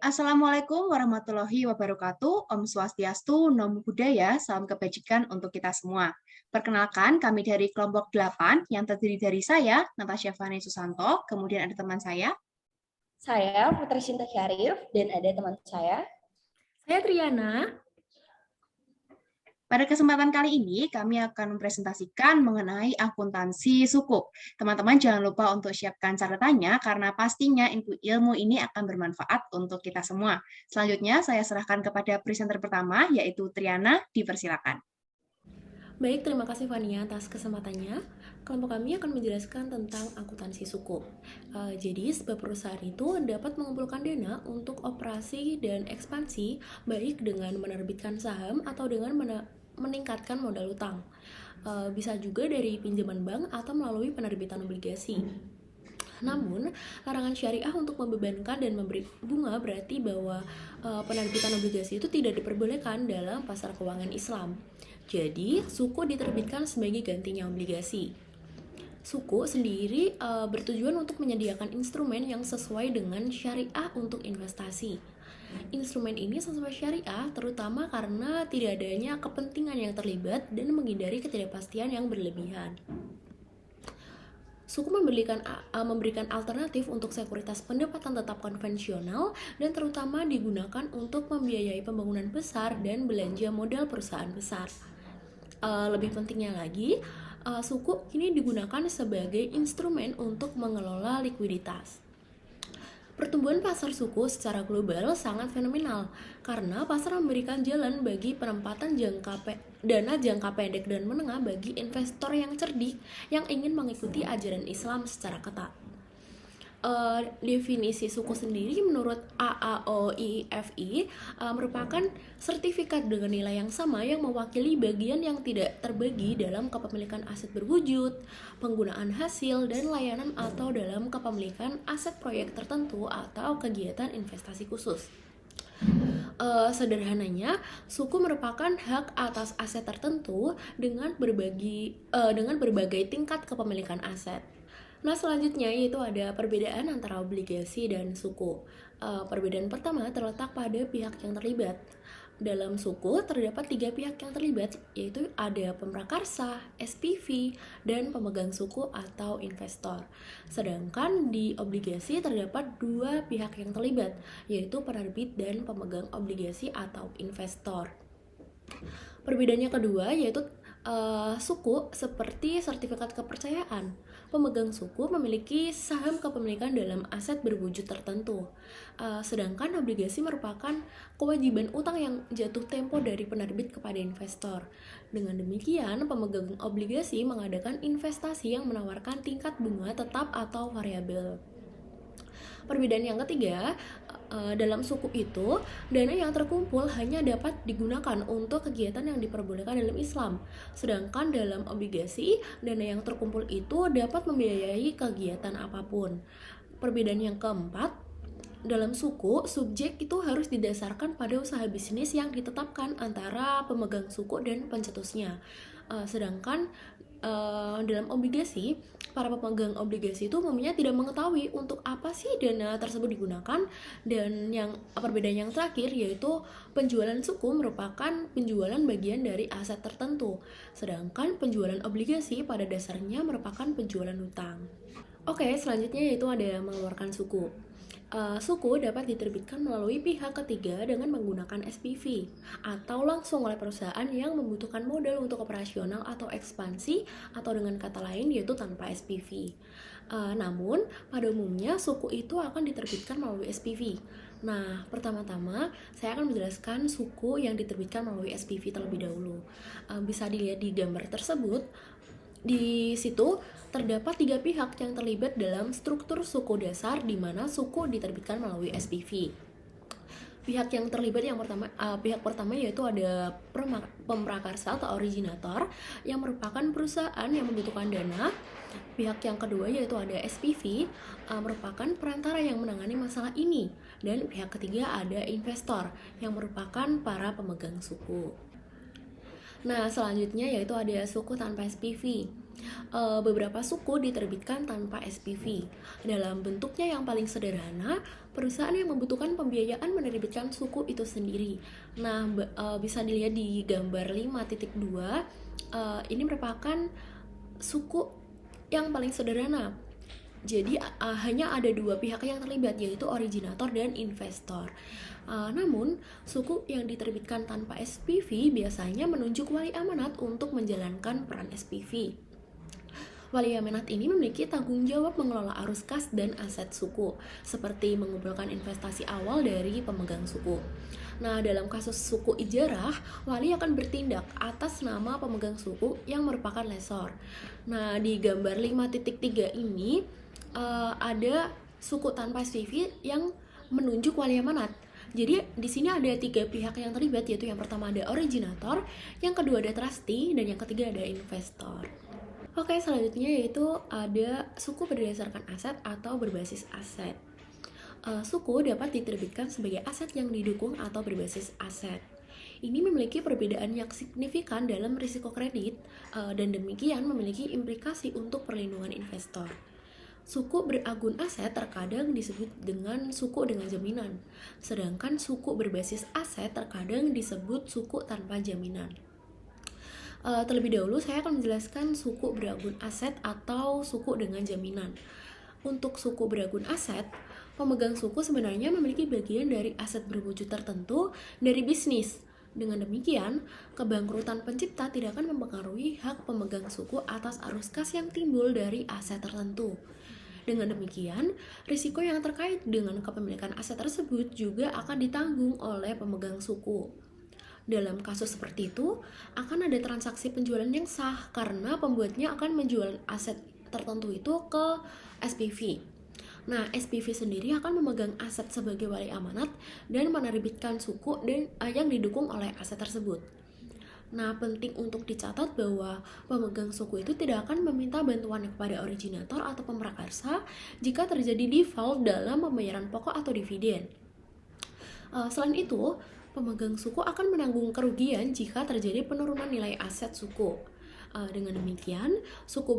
Assalamualaikum warahmatullahi wabarakatuh. Om Swastiastu, Namo Buddhaya, salam kebajikan untuk kita semua. Perkenalkan, kami dari kelompok 8 yang terdiri dari saya, Natasha Fani Susanto, kemudian ada teman saya. Saya Putri Sinta Syarif dan ada teman saya. Saya Triana. Pada kesempatan kali ini, kami akan mempresentasikan mengenai akuntansi suku. Teman-teman jangan lupa untuk siapkan catatannya, karena pastinya ilmu ini akan bermanfaat untuk kita semua. Selanjutnya, saya serahkan kepada presenter pertama, yaitu Triana. Dipersilakan. Baik, terima kasih Fania atas kesempatannya. Kelompok kami akan menjelaskan tentang akuntansi suku. Jadi, sebuah perusahaan itu dapat mengumpulkan dana untuk operasi dan ekspansi, baik dengan menerbitkan saham atau dengan meningkatkan modal utang. Bisa juga dari pinjaman bank atau melalui penerbitan obligasi. Namun, larangan syariah untuk membebankan dan memberi bunga berarti bahwa penerbitan obligasi itu tidak diperbolehkan dalam pasar keuangan Islam. Jadi, suku diterbitkan sebagai gantinya obligasi. Suku sendiri bertujuan untuk menyediakan instrumen yang sesuai dengan syariah untuk investasi. Instrumen ini sesuai syariah terutama karena tidak adanya kepentingan yang terlibat dan menghindari ketidakpastian yang berlebihan. Suku memberikan alternatif untuk sekuritas pendapatan tetap konvensional dan terutama digunakan untuk membiayai pembangunan besar dan belanja modal perusahaan besar. Lebih pentingnya lagi, suku ini digunakan sebagai instrumen untuk mengelola likuiditas. Pertumbuhan pasar suku secara global sangat fenomenal karena pasar memberikan jalan bagi penempatan dana jangka pendek dan menengah bagi investor yang cerdik yang ingin mengikuti ajaran Islam secara ketat. Definisi suku sendiri menurut AAOIFI merupakan sertifikat dengan nilai yang sama yang mewakili bagian yang tidak terbagi dalam kepemilikan aset berwujud, penggunaan hasil, dan layanan atau dalam kepemilikan aset proyek tertentu atau kegiatan investasi khusus. Sederhananya, suku merupakan hak atas aset tertentu dengan berbagai tingkat kepemilikan aset. Nah, selanjutnya yaitu ada perbedaan antara obligasi dan suku. Perbedaan pertama terletak pada pihak yang terlibat. Dalam suku terdapat 3 pihak yang terlibat, yaitu ada pemrakarsa, SPV, dan pemegang suku atau investor. Sedangkan di obligasi terdapat 2 pihak yang terlibat, yaitu penerbit dan pemegang obligasi atau investor. Perbedaannya kedua yaitu suku seperti sertifikat kepercayaan. Pemegang suku memiliki saham kepemilikan dalam aset berwujud tertentu. Sedangkan obligasi merupakan kewajiban utang yang jatuh tempo dari penerbit kepada investor. Dengan demikian, pemegang obligasi mengadakan investasi yang menawarkan tingkat bunga tetap atau variabel. Perbedaan yang ketiga, dalam suku itu, dana yang terkumpul hanya dapat digunakan untuk kegiatan yang diperbolehkan dalam Islam. Sedangkan dalam obligasi, dana yang terkumpul itu dapat membiayai kegiatan apapun. Perbedaan yang keempat, dalam suku, subjek itu harus didasarkan pada usaha bisnis yang ditetapkan antara pemegang suku dan pencetusnya. Sedangkan dalam obligasi, para pemegang obligasi itu umumnya tidak mengetahui untuk apa sih dana tersebut digunakan. Dan yang perbedaan yang terakhir yaitu penjualan suku merupakan penjualan bagian dari aset tertentu, sedangkan penjualan obligasi pada dasarnya merupakan penjualan hutang. Oke, selanjutnya yaitu ada mengeluarkan suku. Suku dapat diterbitkan melalui pihak ketiga dengan menggunakan SPV atau langsung oleh perusahaan yang membutuhkan modal untuk operasional atau ekspansi, atau dengan kata lain yaitu tanpa SPV. Namun pada umumnya suku itu akan diterbitkan melalui SPV. Nah, pertama-tama saya akan menjelaskan suku yang diterbitkan melalui SPV terlebih dahulu. Bisa dilihat di gambar tersebut. Di situ terdapat 3 pihak yang terlibat dalam struktur suku dasar, di mana suku diterbitkan melalui SPV. Pihak yang terlibat pihak pertama yaitu ada pemrakarsa atau originator yang merupakan perusahaan yang membutuhkan dana. Pihak yang kedua yaitu ada SPV, merupakan perantara yang menangani masalah ini. Dan pihak ketiga ada investor yang merupakan para pemegang suku. Nah, selanjutnya yaitu ada suku tanpa SPV. Beberapa suku diterbitkan tanpa SPV. Dalam bentuknya yang paling sederhana, perusahaan yang membutuhkan pembiayaan menerbitkan suku itu sendiri. Nah, bisa dilihat di gambar 5.2. Ini merupakan suku yang paling sederhana. Jadi hanya ada dua pihak yang terlibat, yaitu originator dan investor. Namun, suku yang diterbitkan tanpa SPV biasanya menunjuk wali amanat untuk menjalankan peran SPV. Wali amanat ini memiliki tanggung jawab mengelola arus kas dan aset suku, seperti mengumpulkan investasi awal dari pemegang suku. Nah, dalam kasus suku ijarah, wali akan bertindak atas nama pemegang suku yang merupakan lessor. Nah, di gambar 5.3 ini ada suku tanpa SPV yang menunjuk wali amanat. Jadi di sini ada 3 pihak yang terlibat, yaitu yang pertama ada originator, yang kedua ada trustee, dan yang ketiga ada investor. Oke, selanjutnya yaitu ada suku berdasarkan aset atau berbasis aset. Suku dapat diterbitkan sebagai aset yang didukung atau berbasis aset. Ini memiliki perbedaan yang signifikan dalam risiko kredit, dan demikian memiliki implikasi untuk perlindungan investor. Suku beragun aset terkadang disebut dengan suku dengan jaminan, sedangkan suku berbasis aset terkadang disebut suku tanpa jaminan. Terlebih dahulu saya akan menjelaskan suku beragun aset atau suku dengan jaminan. Untuk suku beragun aset, pemegang suku sebenarnya memiliki bagian dari aset berwujud tertentu dari bisnis. Dengan demikian, kebangkrutan pencipta tidak akan mempengaruhi hak pemegang suku atas arus kas yang timbul dari aset tertentu. Dengan demikian, risiko yang terkait dengan kepemilikan aset tersebut juga akan ditanggung oleh pemegang suku. Dalam kasus seperti itu, akan ada transaksi penjualan yang sah karena pembuatnya akan menjual aset tertentu itu ke SPV. Nah, SPV sendiri akan memegang aset sebagai wali amanat dan menerbitkan suku yang didukung oleh aset tersebut. Nah, penting untuk dicatat bahwa pemegang suku itu tidak akan meminta bantuan kepada originator atau pemrakarsa jika terjadi default dalam pembayaran pokok atau dividen. Selain itu, pemegang suku akan menanggung kerugian jika terjadi penurunan nilai aset suku. Dengan demikian, suku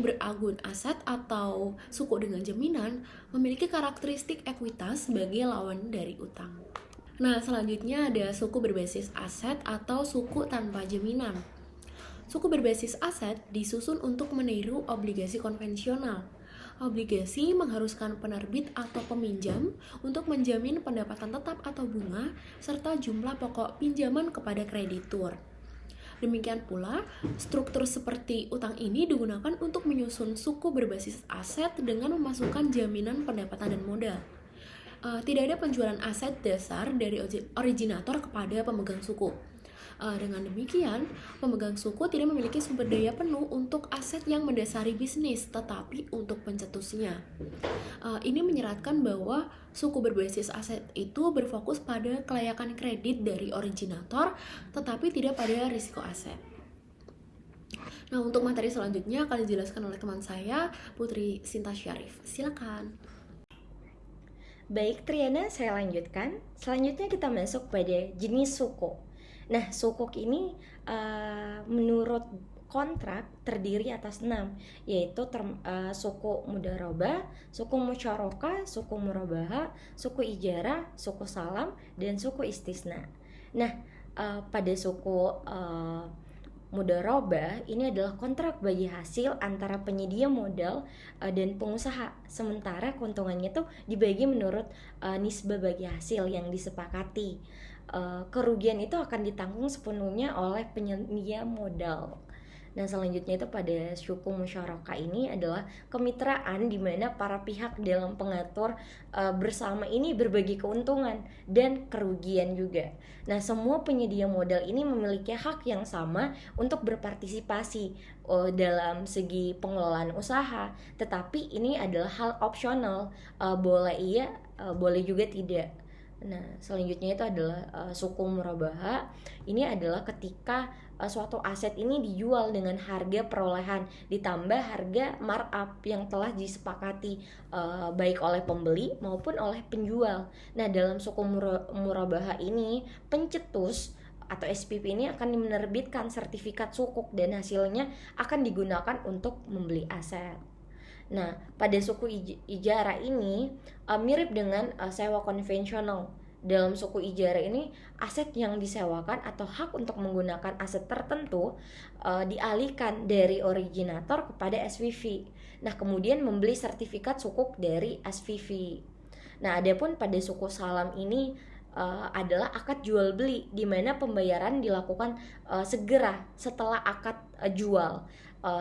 beragun aset atau suku dengan jaminan memiliki karakteristik ekuitas sebagai lawan dari utang. Nah, selanjutnya ada suku berbasis aset atau suku tanpa jaminan. Suku berbasis aset disusun untuk meniru obligasi konvensional. Obligasi mengharuskan penerbit atau peminjam untuk menjamin pendapatan tetap atau bunga serta jumlah pokok pinjaman kepada kreditur. Demikian pula, struktur seperti utang ini digunakan untuk menyusun suku berbasis aset dengan memasukkan jaminan pendapatan dan modal. Tidak ada penjualan aset dasar dari originator kepada pemegang suku. Dengan demikian, pemegang suku tidak memiliki sumber daya penuh untuk aset yang mendasari bisnis, tetapi untuk pencetusnya. Ini menyeratkan bahwa suku berbasis aset itu berfokus pada kelayakan kredit dari originator, tetapi tidak pada risiko aset. Nah, untuk materi selanjutnya akan dijelaskan oleh teman saya, Putri Sinta Syarif. Silakan. Baik, Triana, saya lanjutkan. Selanjutnya kita masuk pada jenis suku. Nah, suku ini menurut kontrak terdiri atas 6, yaitu suku mudharabah, suku musyarakah, suku murabaha, suku ijarah, suku salam, dan suku istisna. Nah, pada suku mudharabah ini adalah kontrak bagi hasil antara penyedia modal dan pengusaha, sementara keuntungannya itu dibagi menurut nisbah bagi hasil yang disepakati. Kerugian itu akan ditanggung sepenuhnya oleh penyedia modal. Nah, selanjutnya itu pada suku musyarakah ini adalah kemitraan di mana para pihak dalam pengatur bersama ini berbagi keuntungan dan kerugian juga. Nah, semua penyedia modal ini memiliki hak yang sama untuk berpartisipasi dalam segi pengelolaan usaha, tetapi ini adalah hal opsional, boleh iya, boleh juga tidak. Nah, selanjutnya itu adalah suku murabaha. Ini adalah ketika suatu aset ini dijual dengan harga perolehan ditambah harga markup yang telah disepakati baik oleh pembeli maupun oleh penjual. Nah, dalam suku murabaha ini pencetus atau SPV ini akan menerbitkan sertifikat sukuk dan hasilnya akan digunakan untuk membeli aset. Nah, pada suku ijarah ini mirip dengan sewa konvensional. Dalam suku ijarah ini, aset yang disewakan atau hak untuk menggunakan aset tertentu dialihkan dari originator kepada SPV. Nah, kemudian membeli sertifikat sukuk dari SPV. Nah, adapun pada suku salam ini adalah akad jual beli, di mana pembayaran dilakukan segera setelah akad jual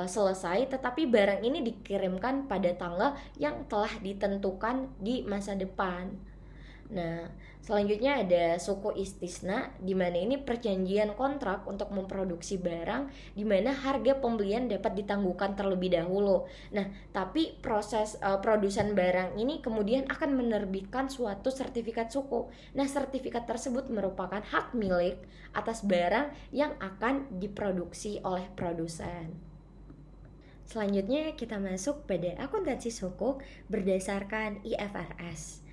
selesai, tetapi barang ini dikirimkan pada tanggal yang telah ditentukan di masa depan. Nah, selanjutnya ada suku istisna, di mana ini perjanjian kontrak untuk memproduksi barang, di mana harga pembelian dapat ditangguhkan terlebih dahulu. Nah, tapi proses produsen barang ini kemudian akan menerbitkan suatu sertifikat suku. Nah, sertifikat tersebut merupakan hak milik atas barang yang akan diproduksi oleh produsen. Selanjutnya kita masuk pada akuntansi sukuk berdasarkan IFRS.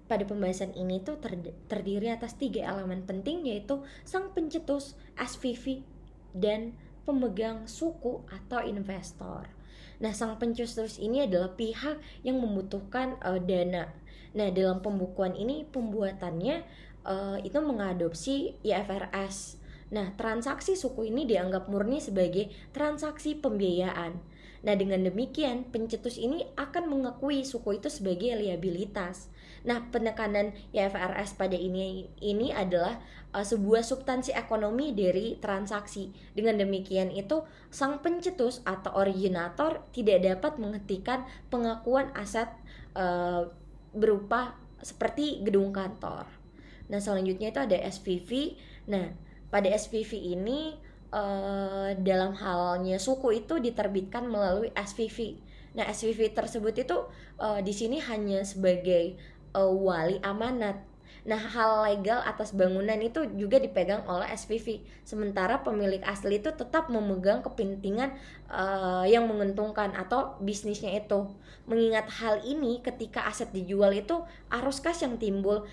Pada pembahasan ini tuh terdiri atas 3 elemen penting, yaitu sang pencetus, SPV, dan pemegang suku atau investor. Nah, sang pencetus ini adalah pihak yang membutuhkan dana. Nah, dalam pembukuan ini pembuatannya itu mengadopsi IFRS. Nah, transaksi suku ini dianggap murni sebagai transaksi pembiayaan. Nah, dengan demikian pencetus ini akan mengakui suku itu sebagai liabilitas. Nah, penekanan IFRS pada ini adalah sebuah substansi ekonomi dari transaksi. Dengan demikian itu sang pencetus atau originator tidak dapat menghentikan pengakuan aset berupa seperti gedung kantor. Nah, selanjutnya itu ada SPV. Nah, pada SPV ini dalam halnya suku itu diterbitkan melalui SPV. Nah, SPV tersebut itu di sini hanya sebagai wali amanat. Nah, hal legal atas bangunan itu juga dipegang oleh SPV. Sementara pemilik asli itu tetap memegang kepentingan yang menguntungkan atau bisnisnya itu. Mengingat hal ini, ketika aset dijual itu arus kas yang timbul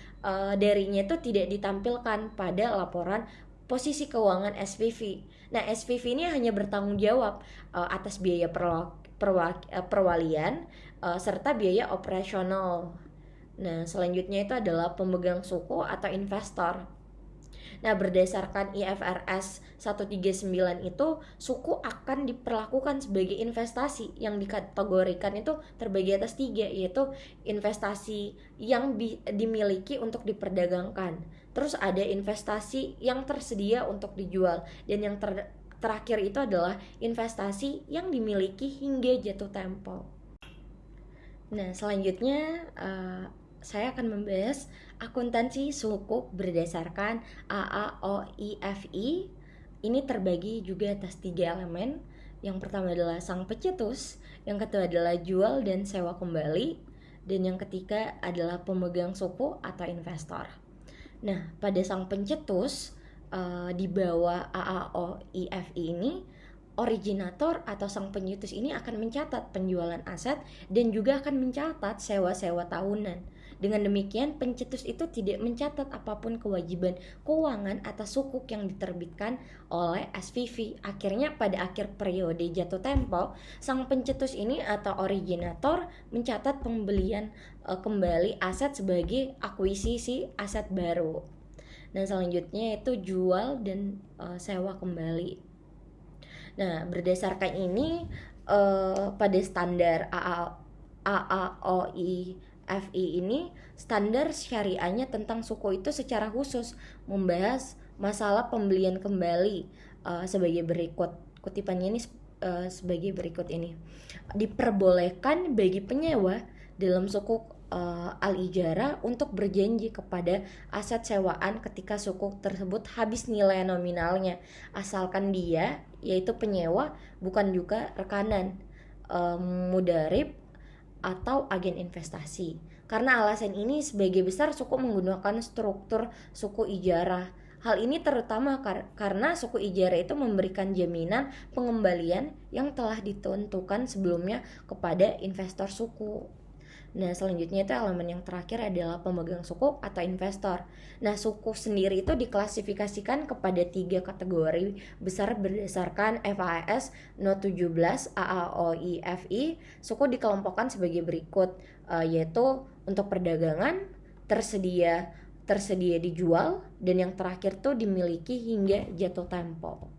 darinya itu tidak ditampilkan pada laporan posisi keuangan SPV. Nah, SPV ini hanya bertanggung jawab atas biaya perwalian serta biaya operasional. Nah, selanjutnya itu adalah pemegang suku atau investor. Nah, berdasarkan IFRS 139 itu, suku akan diperlakukan sebagai investasi yang dikategorikan itu terbagi atas 3, yaitu investasi yang dimiliki untuk diperdagangkan. Terus ada investasi yang tersedia untuk dijual, dan yang terakhir itu adalah investasi yang dimiliki hingga jatuh tempo. Nah, selanjutnya saya akan membahas akuntansi sukuk berdasarkan AAOIFI. Ini terbagi juga atas 3 elemen. Yang pertama adalah sang pencetus, yang kedua adalah jual dan sewa kembali, dan yang ketiga adalah pemegang suku atau investor. Nah, pada sang pencetus di bawah AAOIFI ini, originator atau sang pencetus ini akan mencatat penjualan aset dan juga akan mencatat sewa-sewa tahunan. Dengan demikian, pencetus itu tidak mencatat apapun kewajiban keuangan atas sukuk yang diterbitkan oleh SPV. Akhirnya pada akhir periode jatuh tempo, sang pencetus ini atau originator mencatat pembelian kembali aset sebagai akuisisi aset baru. Dan selanjutnya itu jual dan sewa kembali. Nah, berdasarkan ini pada standar AAOIFI ini, standar syariahnya tentang suku itu secara khusus membahas masalah pembelian kembali sebagai berikut. Kutipannya ini sebagai berikut ini. Diperbolehkan bagi penyewa dalam suku al-ijarah untuk berjanji kepada aset sewaan ketika sukuk tersebut habis nilai nominalnya, asalkan dia, yaitu penyewa, bukan juga rekanan, mudarib, atau agen investasi. Karena alasan ini sebagai besar suku menggunakan struktur suku ijarah. Hal ini terutama karena suku ijarah itu memberikan jaminan pengembalian yang telah ditentukan sebelumnya kepada investor suku. Nah, selanjutnya itu elemen yang terakhir adalah pemegang sukuk atau investor. Nah, sukuk sendiri itu diklasifikasikan kepada 3 kategori besar berdasarkan FAS Not 17 AAOIFI. Suku dikelompokkan sebagai berikut, yaitu untuk perdagangan, tersedia dijual, dan yang terakhir tuh dimiliki hingga jatuh tempo.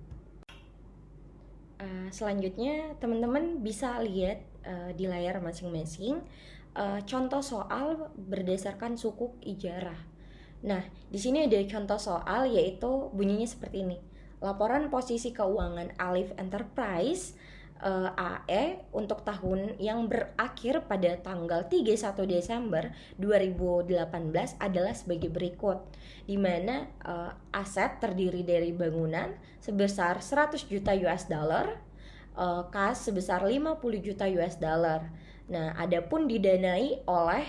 Selanjutnya teman-teman bisa lihat di layar masing-masing contoh soal berdasarkan sukuk ijarah. Nah, di sini ada contoh soal yaitu bunyinya seperti ini. Laporan posisi keuangan Alif Enterprise AE untuk tahun yang berakhir pada tanggal 31 Desember 2018 adalah sebagai berikut, di mana aset terdiri dari bangunan sebesar 100 juta US dollar, kas sebesar 50 juta US dollar. Nah, adapun didanai oleh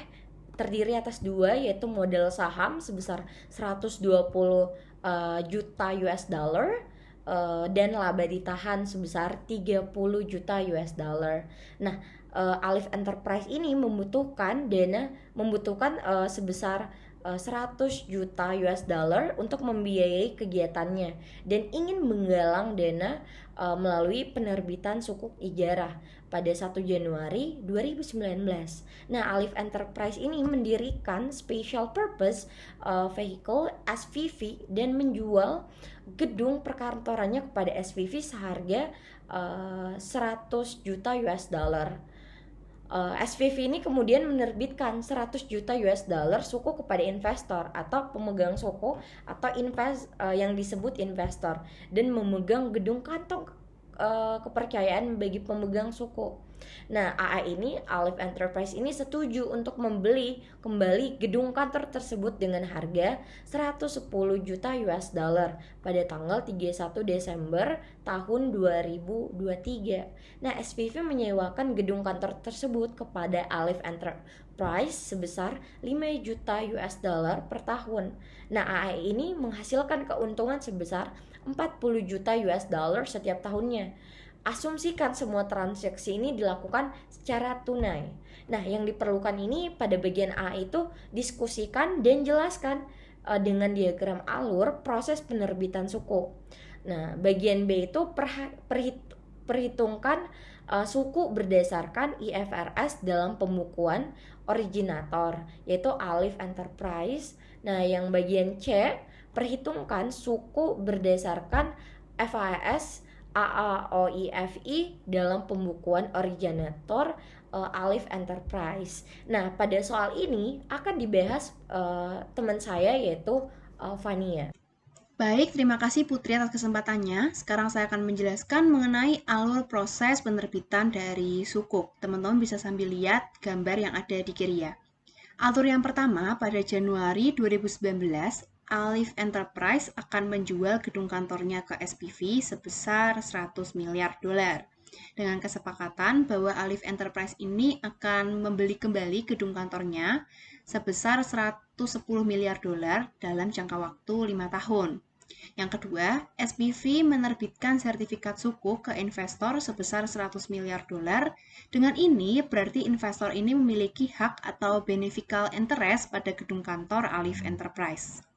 terdiri atas 2, yaitu modal saham sebesar 120 juta US dollar dan laba ditahan sebesar 30 juta US dollar. Nah, Alif Enterprise ini membutuhkan sebesar 100 juta US dollar untuk membiayai kegiatannya dan ingin menggalang dana melalui penerbitan sukuk ijarah pada 1 Januari 2019. Nah, Alif Enterprise ini mendirikan Special Purpose Vehicle SPV dan menjual gedung perkantorannya kepada SPV seharga 100 juta US dollar. SPV ini kemudian menerbitkan 100 juta US dollar suku kepada investor atau pemegang suku atau yang disebut investor dan memegang gedung kantong kepercayaan bagi pemegang suku. Nah, Alif Enterprise ini setuju untuk membeli kembali gedung kantor tersebut dengan harga 110 juta US dollar pada tanggal 31 Desember tahun 2023. Nah, SPV menyewakan gedung kantor tersebut kepada Alif Enterprise sebesar 5 juta US dollar per tahun. Nah, AAI ini menghasilkan keuntungan sebesar 40 juta US dollar setiap tahunnya. Asumsikan semua transaksi ini dilakukan secara tunai. Nah, yang diperlukan ini pada bagian A itu diskusikan dan jelaskan dengan diagram alur proses penerbitan suku. Nah, bagian B itu perhitungkan suku berdasarkan IFRS dalam pembukuan originator, yaitu Alif Enterprise. Nah, yang bagian C, perhitungkan suku berdasarkan FAS AAOIFI dalam pembukuan originator Alif Enterprise. Nah, pada soal ini akan dibahas teman saya yaitu Fania. Baik, terima kasih Putri atas kesempatannya. Sekarang saya akan menjelaskan mengenai alur proses penerbitan dari sukuk. Teman-teman bisa sambil lihat gambar yang ada di kiri ya. Alur yang pertama, pada Januari 2019, Alif Enterprise akan menjual gedung kantornya ke SPV sebesar 100 miliar dolar. Dengan kesepakatan bahwa Alif Enterprise ini akan membeli kembali gedung kantornya sebesar 110 miliar dolar dalam jangka waktu 5 tahun. Yang kedua, SPV menerbitkan sertifikat sukuk ke investor sebesar 100 miliar dolar. Dengan ini, berarti investor ini memiliki hak atau beneficial interest pada gedung kantor Alif Enterprise.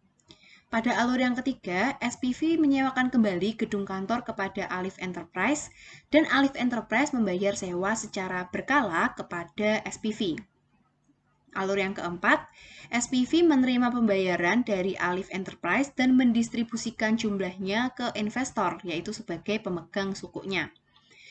Pada alur yang ketiga, SPV menyewakan kembali gedung kantor kepada Alif Enterprise dan Alif Enterprise membayar sewa secara berkala kepada SPV. Alur yang keempat, SPV menerima pembayaran dari Alif Enterprise dan mendistribusikan jumlahnya ke investor, yaitu sebagai pemegang sukuknya.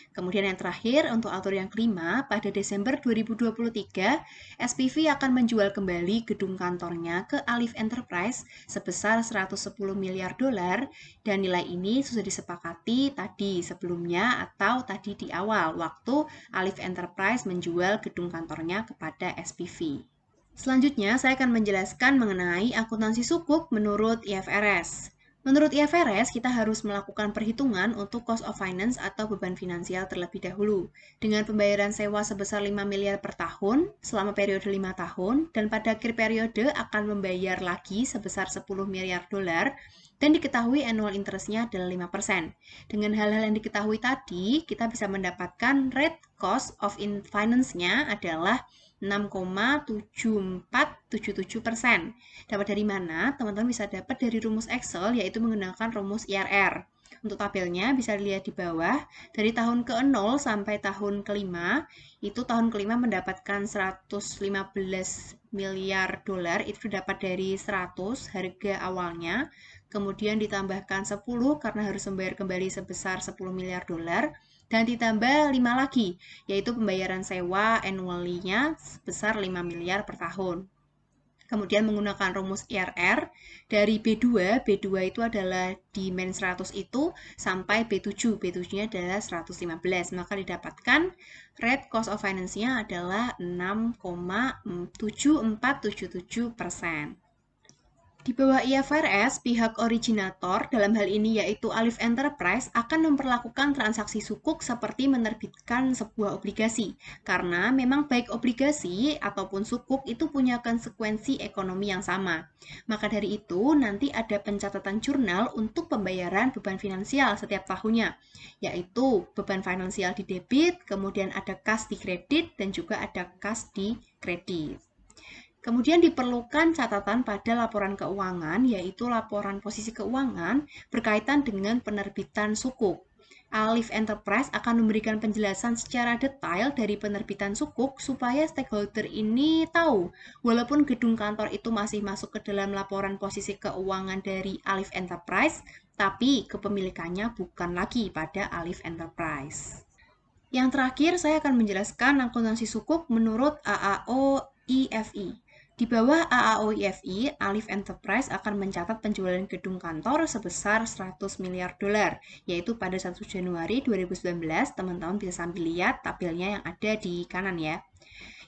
Kemudian yang terakhir, untuk alur yang kelima, pada Desember 2023, SPV akan menjual kembali gedung kantornya ke Alif Enterprise sebesar 110 miliar dolar, dan nilai ini sudah disepakati tadi sebelumnya atau tadi di awal waktu Alif Enterprise menjual gedung kantornya kepada SPV. Selanjutnya, saya akan menjelaskan mengenai akuntansi sukuk menurut IFRS. Menurut IFRS, kita harus melakukan perhitungan untuk cost of finance atau beban finansial terlebih dahulu. Dengan pembayaran sewa sebesar 5 miliar per tahun selama periode 5 tahun, dan pada akhir periode akan membayar lagi sebesar 10 miliar dolar, dan diketahui annual interest-nya adalah 5%. Dengan hal-hal yang diketahui tadi, kita bisa mendapatkan rate cost of finance-nya adalah 6,7477%. Dapat dari mana? Teman-teman bisa dapat dari rumus Excel, yaitu menggunakan rumus IRR. Untuk tabelnya bisa dilihat di bawah, dari tahun ke-0 sampai tahun ke-5, itu tahun ke-5 mendapatkan 115 miliar dolar, itu dapat dari 100 harga awalnya, kemudian ditambahkan 10 karena harus membayar kembali sebesar 10 miliar dolar, dan ditambah 5 lagi, yaitu pembayaran sewa annually-nya sebesar 5 miliar per tahun. Kemudian menggunakan rumus IRR dari B2 itu adalah di min 100 itu sampai B7 nya adalah 115, maka didapatkan rate cost of finance-nya adalah 6,7477%. Di bawah IFRS, pihak originator, dalam hal ini yaitu Alif Enterprise, akan memperlakukan transaksi sukuk seperti menerbitkan sebuah obligasi. Karena memang baik obligasi ataupun sukuk itu punya konsekuensi ekonomi yang sama. Maka dari itu, nanti ada pencatatan jurnal untuk pembayaran beban finansial setiap tahunnya, yaitu beban finansial di debit, kemudian ada kas di kredit, dan juga ada kas di kredit. Kemudian diperlukan catatan pada laporan keuangan, yaitu laporan posisi keuangan berkaitan dengan penerbitan sukuk. Alif Enterprise akan memberikan penjelasan secara detail dari penerbitan sukuk supaya stakeholder ini tahu, walaupun gedung kantor itu masih masuk ke dalam laporan posisi keuangan dari Alif Enterprise, tapi kepemilikannya bukan lagi pada Alif Enterprise. Yang terakhir, saya akan menjelaskan akuntansi sukuk menurut AAO IFI. Di bawah AAO IFI, Alif Enterprise akan mencatat penjualan gedung kantor sebesar 100 miliar dolar, yaitu pada 1 Januari 2019, teman-teman bisa sambil lihat tabelnya yang ada di kanan ya.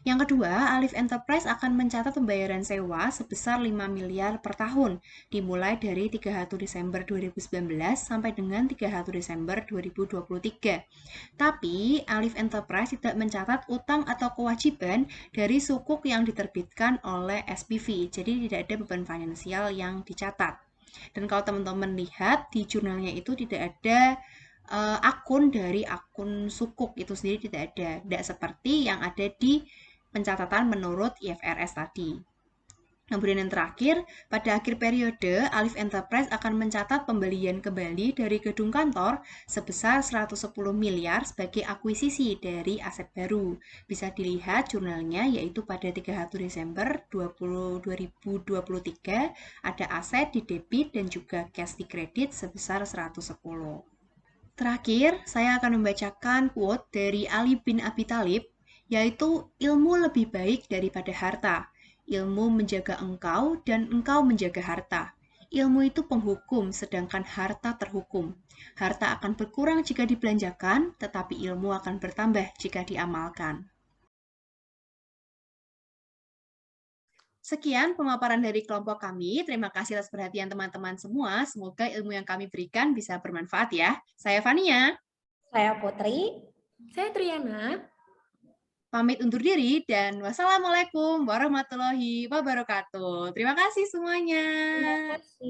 Yang kedua, Alif Enterprise akan mencatat pembayaran sewa sebesar 5 miliar per tahun, dimulai dari 31 Desember 2019 sampai dengan 31 Desember 2023. Tapi, Alif Enterprise tidak mencatat utang atau kewajiban dari sukuk yang diterbitkan oleh SPV, jadi tidak ada beban finansial yang dicatat. Dan kalau teman-teman lihat, di jurnalnya itu tidak ada akun dari akun sukuk itu sendiri tidak ada. Tidak seperti yang ada di pencatatan menurut IFRS tadi. Kemudian yang terakhir, pada akhir periode, Alif Enterprise akan mencatat pembelian kembali dari gedung kantor sebesar 110 miliar sebagai akuisisi dari aset baru. Bisa dilihat jurnalnya, yaitu pada 31 Desember 2023 ada aset di debit dan juga cash di kredit sebesar 110. Terakhir, saya akan membacakan quote dari Ali bin Abi Thalib, yaitu ilmu lebih baik daripada harta. Ilmu menjaga engkau dan engkau menjaga harta. Ilmu itu penghukum, sedangkan harta terhukum. Harta akan berkurang jika dibelanjakan, tetapi ilmu akan bertambah jika diamalkan. Sekian pemaparan dari kelompok kami. Terima kasih atas perhatian teman-teman semua. Semoga ilmu yang kami berikan bisa bermanfaat ya. Saya Fania. Saya Putri. Saya Triana. Pamit undur diri dan wassalamualaikum warahmatullahi wabarakatuh. Terima kasih semuanya. Terima kasih.